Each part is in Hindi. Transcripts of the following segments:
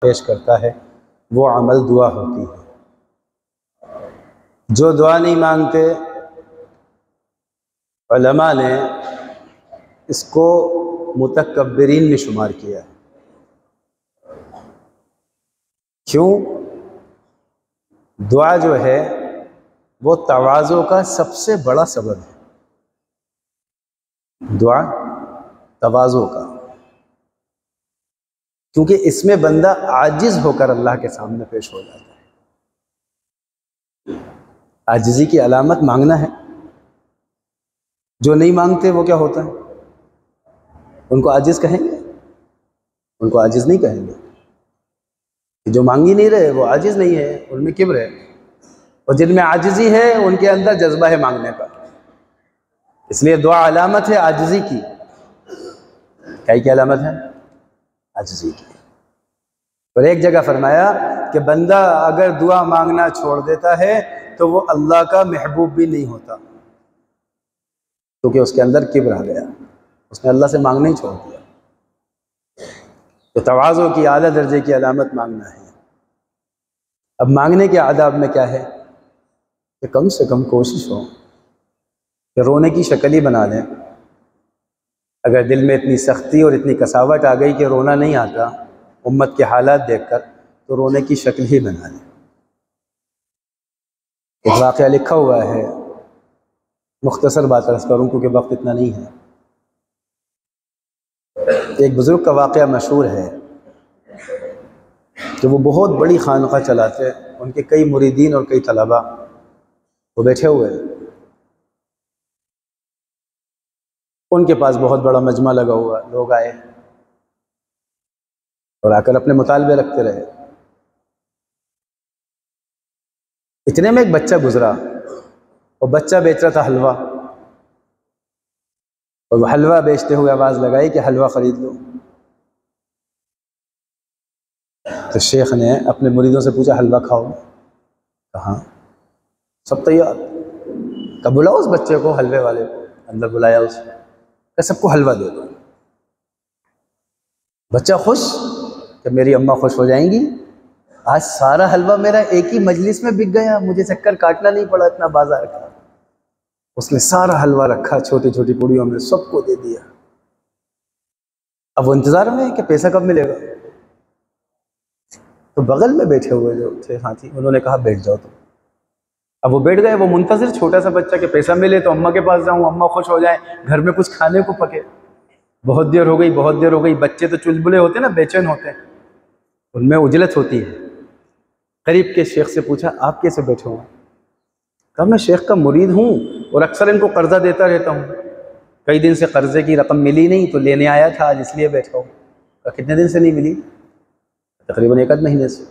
पेश करता है वो अमल दुआ होती है। जो दुआ नहीं मांगते, उलमा ने इसको मुतकब्बिरीन में शुमार किया है। क्यों? दुआ जो है वो तवाज़ो का सबसे बड़ा सबब है। दुआ तवाज़ो का, क्योंकि इसमें बंदा आजिज़ होकर अल्लाह के सामने पेश हो जाता है। आजिज़ी की अलामत मांगना है। जो नहीं मांगते वो क्या होता है? उनको आजिज़ कहेंगे? उनको आजिज़ नहीं कहेंगे। जो मांग ही नहीं रहे वो आजिज़ नहीं है, उनमें किब्र है। और जिनमें आजिज़ी है उनके अंदर जज्बा है मांगने का। इसलिए दुआ अलामत है आजिज़ी की। क्या की अलामत है? आजिज़ी की। और एक जगह फरमाया कि बंदा अगर दुआ मांगना छोड़ देता है तो वो अल्लाह का महबूब भी नहीं होता, क्योंकि उसके अंदर किब्र आ गया, उसने अल्लाह से मांगना ही छोड़ दिया। तो तवाज़ो की आला दर्जे की अलामत मांगना है। अब मांगने के आदाब में क्या है कि कम से कम कोशिश हो कि रोने की शक्ल ही बना लें। अगर दिल में इतनी सख्ती और इतनी कसावट आ गई कि रोना नहीं आता उम्मत के हालात देखकर, तो रोने की शक्ल ही बना लें। एक वाक़या लिखा हुआ है, मुख्तसर बात अर्ज़ करूँ क्योंकि वक्त इतना नहीं है। एक बुज़ुर्ग का वाक़या मशहूर है कि वो बहुत बड़ी खानक़ाह चलाते, उनके कई मुरीदीन और कई तलबा वो बैठे हुए, उनके पास बहुत बड़ा मजमा लगा हुआ। लोग आए और आकर अपने मुतालबे रखते रहे। इतने में एक बच्चा गुजरा और बच्चा बेच रहा था हलवा, और वह हलवा बेचते हुए आवाज़ लगाई कि हलवा ख़रीद लो। तो शेख ने अपने मुरीदों से पूछा हलवा खाओगे? कहाँ? सब तैयार। कब बुलाओ उस बच्चे को, हलवे वाले को। अंदर बुलाया उसे, सबको हलवा दे दो। बच्चा खुश कि मेरी अम्मा खुश हो जाएंगी, आज सारा हलवा मेरा एक ही मजलिस में बिक गया, मुझे चक्कर काटना नहीं पड़ा इतना बाजार का। उसने सारा हलवा रखा छोटी छोटी पुड़ियों में, सबको दे दिया। अब वो इंतजार में है कि पैसा कब मिलेगा। तो बगल में बैठे हुए जो थे साथी, उन्होंने कहा बैठ जाओ तुम। अब वो बैठ गए। वो मुंतज़िर, छोटा सा बच्चा, के पैसा मिले तो अम्मा के पास जाऊं, अम्मा खुश हो जाए, घर में कुछ खाने को पके। बहुत देर हो गई, बहुत देर हो गई। बच्चे तो चुलबुले होते ना, बेचैन होते हैं, उनमें उजलत होती है। करीब के शेख से पूछा आप कैसे बैठे हुए? कहा मैं शेख का मुरीद हूँ और अक्सर इनको कर्जा देता रहता हूँ। कई दिन से कर्जे की रकम मिली नहीं तो लेने आया था, आज इसलिए बैठा हूँ। कितने दिन से नहीं मिली? तकरीबन 1 आध महीने से।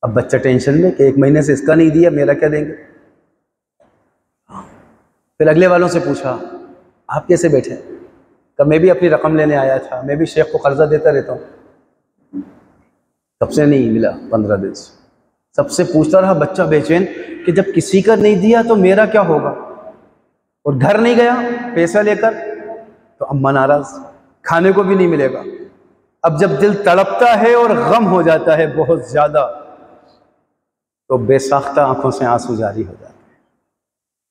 अब बच्चा टेंशन में कि 1 महीने से इसका नहीं दिया, मेरा क्या देंगे। फिर अगले वालों से पूछा आप कैसे बैठे? कहा मैं भी अपनी रकम लेने आया था, मैं भी शेख को कर्जा देता रहता हूँ। सबसे नहीं मिला 15 दिन से। सबसे पूछता रहा बच्चा बेचैन कि जब किसी का नहीं दिया तो मेरा क्या होगा। और घर नहीं गया पैसा लेकर तो अम्मा नाराज, खाने को भी नहीं मिलेगा। अब जब दिल तड़पता है और गम हो जाता है बहुत ज्यादा, तो बेसाख्ता आंखों से आंसू जारी हो जाते हैं।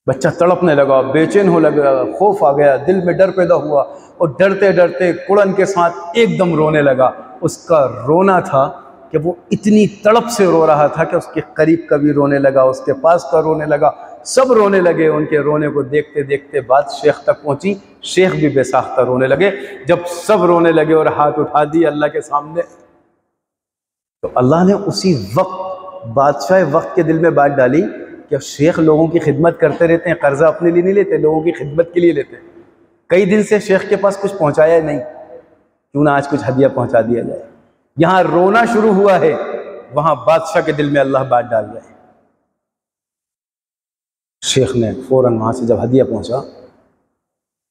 बच्चा तड़पने लगा, बेचैन हो लगा, खौफ आ गया, दिल में डर पैदा हुआ और डरते डरते कुड़न के साथ एकदम रोने लगा। उसका रोना था कि वो इतनी तड़प से रो रहा था कि उसके करीब का भी रोने लगा, उसके पास का रोने लगा, सब रोने लगे। उनके रोने को देखते देखते बात शेख तक पहुंची, शेख भी बेसाख्ता रोने लगे। जब सब रोने लगे और हाथ उठा दिए अल्लाह के सामने, तो अल्लाह ने उसी वक्त बादशाह वक्त के दिल में बात डाली कि शेख लोगों की खिदमत करते रहते हैं, कर्जा अपने लिए नहीं लेते, लोगों की खिदमत के लिए लेते हैं। कई दिन से शेख के पास कुछ पहुंचाया नहीं, क्यों ना आज कुछ हदिया पहुंचा दिया जाए। यहां रोना शुरू हुआ है, वहां बादशाह के दिल में अल्लाह बात डाल रहे हैं। शेख ने फौरन वहां से जब हदिया पहुंचा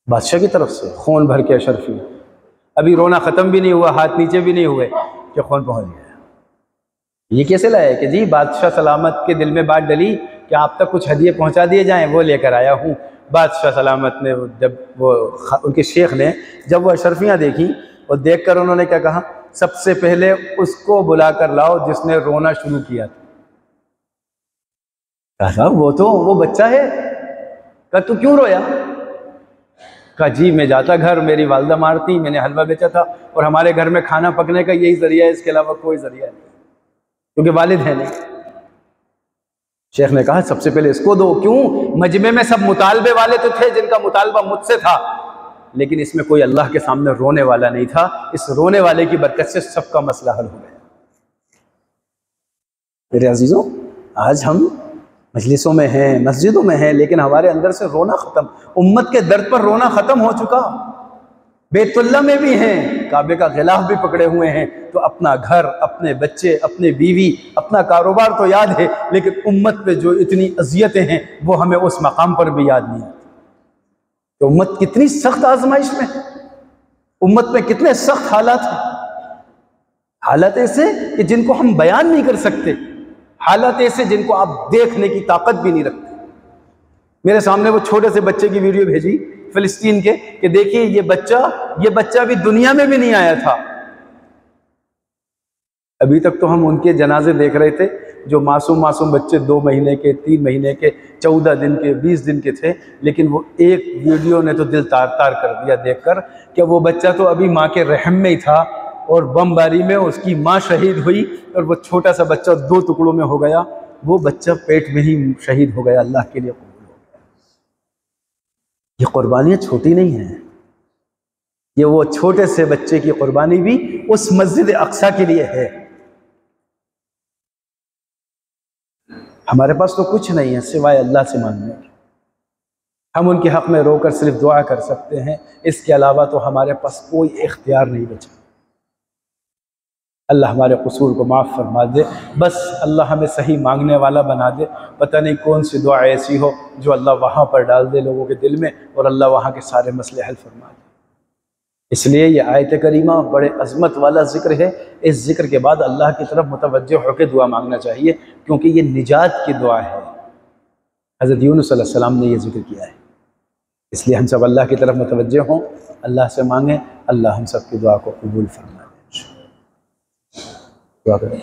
बादशाह की तरफ से, खून भर के अशरफी, अभी रोना खत्म भी नहीं हुआ, हाथ नीचे भी नहीं हुए कि खून पहुंच गया। ये कैसे लाया कि जी बादशाह सलामत के दिल में बात डली कि आप तक कुछ हदिये पहुंचा दिए जाएं, वो लेकर आया हूँ। बादशाह सलामत ने जब वो उनके शेख ने जब वो अशरफियाँ देखी और देखकर उन्होंने क्या कहा सबसे पहले उसको बुला कर लाओ जिसने रोना शुरू किया था। कहा वो बच्चा है। कहा तू क्यों रोया? कहा जी मैं जाता घर, मेरी वालदा मारती, मैंने हलवा बेचा था और हमारे घर में खाना पकने का यही जरिया है, इसके अलावा कोई जरिया नहीं, क्योंकि वालिद है नहीं। शेख ने कहा सबसे पहले इसको दो। क्यों? मजमे में सब मुतालबे वाले तो थे जिनका मुतालबा मुझसे था, लेकिन इसमें कोई अल्लाह के सामने रोने वाला नहीं था। इस रोने वाले की बरकत से सबका मसला हल हो गया। मेरे अजीजों, आज हम मजलिसों में हैं, मस्जिदों में हैं, लेकिन हमारे अंदर से रोना खत्म, उम्मत के दर्द पर रोना खत्म हो चुका। बैतुल्लाह में भी हैं, काबे का गिलाफ भी पकड़े हुए हैं, तो अपना घर, अपने बच्चे, अपने बीवी, अपना कारोबार तो याद है, लेकिन उम्मत पे जो इतनी अजियतें हैं वो हमें उस मकाम पर भी याद नहीं आती। तो उम्मत कितनी सख्त आजमाइश में है, उम्मत में कितने सख्त हालात हैं। हालात ऐसे कि जिनको हम बयान नहीं कर सकते, हालात ऐसे जिनको आप देखने की ताकत भी नहीं रखते। मेरे सामने वो छोटे से बच्चे की वीडियो भेजी फिलिस्तीन के, कि देखिए ये बच्चा अभी दुनिया में भी नहीं आया था। अभी तक तो हम उनके जनाजे देख रहे थे, जो मासूम बच्चे 2 महीने के, 3 महीने के, 14 दिन के, 20 दिन के थे, लेकिन वो एक वीडियो ने तो दिल तार तार कर दिया देखकर कि वो बच्चा तो अभी माँ के रहम में ही था और बमबारी में उसकी माँ शहीद हुई और वो छोटा सा बच्चा 2 टुकड़ों में हो गया। वो बच्चा पेट में ही शहीद हो गया, अल्लाह के लिए कबूल हो गया। ये कुर्बानियाँ छोटी नहीं हैं, ये वो छोटे से बच्चे की कुर्बानी भी उस मस्जिद अक्सा के लिए है। हमारे पास तो कुछ नहीं है सिवाय अल्लाह से मांगने के। हम उनके हक़ में रोकर सिर्फ दुआ कर सकते हैं, इसके अलावा तो हमारे पास कोई इख्तियार नहीं बचा। अल्लाह हमारे कसूर को माफ़ फरमा दे, बस अल्लाह हमें सही मांगने वाला बना दे। पता नहीं कौन सी दुआ ऐसी हो जो अल्लाह वहाँ पर डाल दे लोगों के दिल में और अल्लाह वहाँ के सारे मसले हल फरमा दे। इसलिए ये आयत करीमा बड़े अज़मत वाला ज़िक्र है। इस ज़िक्र के बाद अल्लाह की तरफ मुतवज्जो होकर दुआ मांगना चाहिए, क्योंकि ये निजात की दुआ है। हज़रत यूनुस अलैहिस्सलाम ने ये ज़िक्र किया है, इसलिए हम सब अल्लाह की तरफ मुतवज्जो हों, अल्लाह से मांगें, अल्लाह हम सब की दुआ को कबूल फरमा दे। दुआ करें।